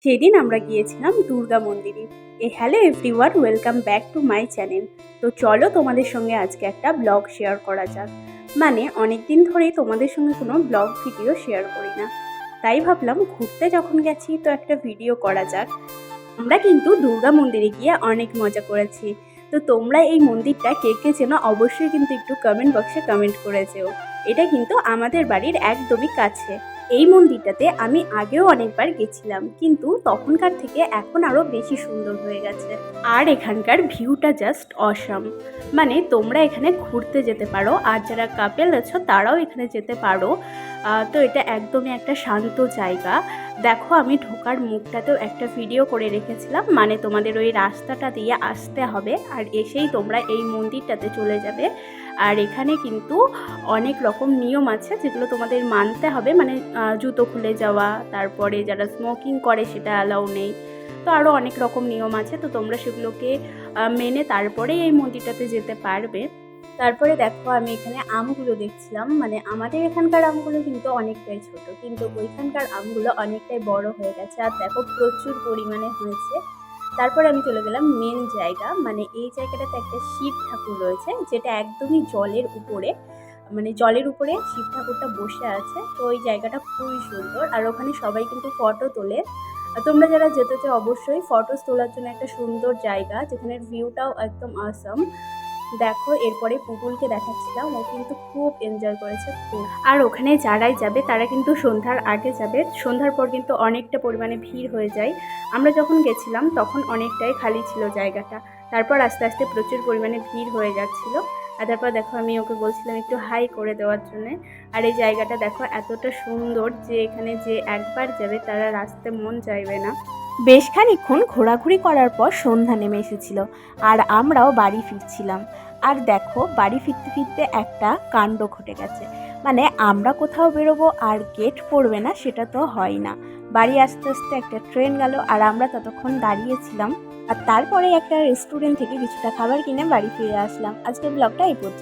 সেদিন আমরা গিয়েছিলাম দুর্গা মন্দিরে। Hello everyone, welcome back to my channel. তো চলো তোমাদের সঙ্গে আজকে একটা ব্লগ শেয়ার করা যাক। মানে অনেক দিন ধরেই তোমাদের সঙ্গে কোনো ব্লগ ভিডিও শেয়ার করি না, তাই ভাবলাম ঘুরতে যখন গেছি তো একটা ভিডিও করা যাক। আমরা কিন্তু দুর্গা মন্দিরে গিয়ে অনেক মজা করেছি। তো তোমরা এই মন্দিরটা কে কে চেনো অবশ্যই কিন্তু একটু কমেন্ট বক্সে কমেন্ট করে যেও। এটা কিন্তু আমাদের বাড়ির একদমই কাছে। এই মন্দিরটাতে আমি আগেও অনেকবার গেছিলাম, কিন্তু তখনকার থেকে এখন আরও বেশি সুন্দর হয়ে গেছে। আর এখানকার ভিউটা জাস্ট অসাম। মানে তোমরা এখানে ঘুরতে যেতে পারো, আর যারা কাপেল আছো তারাও এখানে যেতে পারো। তো এটা একদমই একটা শান্ত জায়গা। দেখো আমি ঢোকার মুখটাতেও একটা ভিডিও করে রেখেছিলাম, মানে তোমাদের ওই রাস্তাটা দিয়ে আসতে হবে আর এসেই তোমরা এই মন্দিরটাতে চলে যাবে। আর এখানে কিন্তু অনেক রকম নিয়ম আছে যেগুলো তোমাদের মানতে হবে, মানে জুতো খুলে যাওয়া, তারপরে যারা স্মোকিং করে সেটা অ্যালাউ নেই। তো আরও অনেক রকম নিয়ম আছে, তো তোমরা সেগুলোকে মেনে তারপরেই এই মন্দিরটাতে যেতে পারবে। তারপরে দেখো আমি এখানে আমগুলো দেখছিলাম, মানে আমাদের এখানকার আমগুলো কিন্তু অনেকটাই ছোট, কিন্তু ওইখানকার আমগুলো অনেকটাই বড় হয়ে গেছে। আর দেখো প্রচুর পরিমাণে হয়েছে। তারপর আমি চলে গেলাম মেন জায়গা, মানে এই জায়গাটাতে একটা শিব ঠাকুর রয়েছে যেটা একদমই জলের উপরে, মানে জলের উপরে শিব ঠাকুরটা বসে আছে। তো ওই জায়গাটা খুবই সুন্দর, আর ওখানে সবাই কিন্তু ফটো তোলে। তোমরা যারা যেতে চাও অবশ্যই ফটোস তোলার জন্য একটা সুন্দর জায়গা, যেখানের ভিউটাও একদম আসাম। দেখো এরপরে পুতুলকে দেখাচ্ছিলাম, ও কিন্তু খুব এনজয় করেছে খুব। আর ওখানে যারাই যাবে তারা কিন্তু সন্ধ্যার আগে যাবে, সন্ধ্যার পর কিন্তু অনেকটা পরিমাণে ভিড় হয়ে যায়। আমরা যখন গেছিলাম তখন অনেকটাই খালি ছিল জায়গাটা, তারপর আস্তে আস্তে প্রচুর পরিমাণে ভিড় হয়ে যাচ্ছিলো। আর তারপর দেখো আমি ওকে বলছিলাম একটু হাই করে দেওয়ার জন্যে। আর এই জায়গাটা দেখো এতটা সুন্দর যে এখানে যে একবার যাবে তারা আসতে মন চাইবে না। বেশ খানিকক্ষণ ঘোরাঘুরি করার পর সন্ধ্যা নেমে এসেছিল, আর আমরাও বাড়ি ফিরছিলাম। আর দেখো বাড়ি ফিরতে ফিরতে একটা কাণ্ড ঘটে গেছে। মানে আমরা কোথাও বেরোবো আর গেট পড়বে না, সেটা তো হয় না। বাড়ি আসতে আসতে একটা ট্রেন গেল, আর আমরা ততক্ষণ দাঁড়িয়েছিলাম। আর তারপরে একটা রেস্টুরেন্ট থেকে কিছুটা খাবার কিনে বাড়ি ফিরে আসলাম। আজকের ব্লগটা এই পর্যন্ত।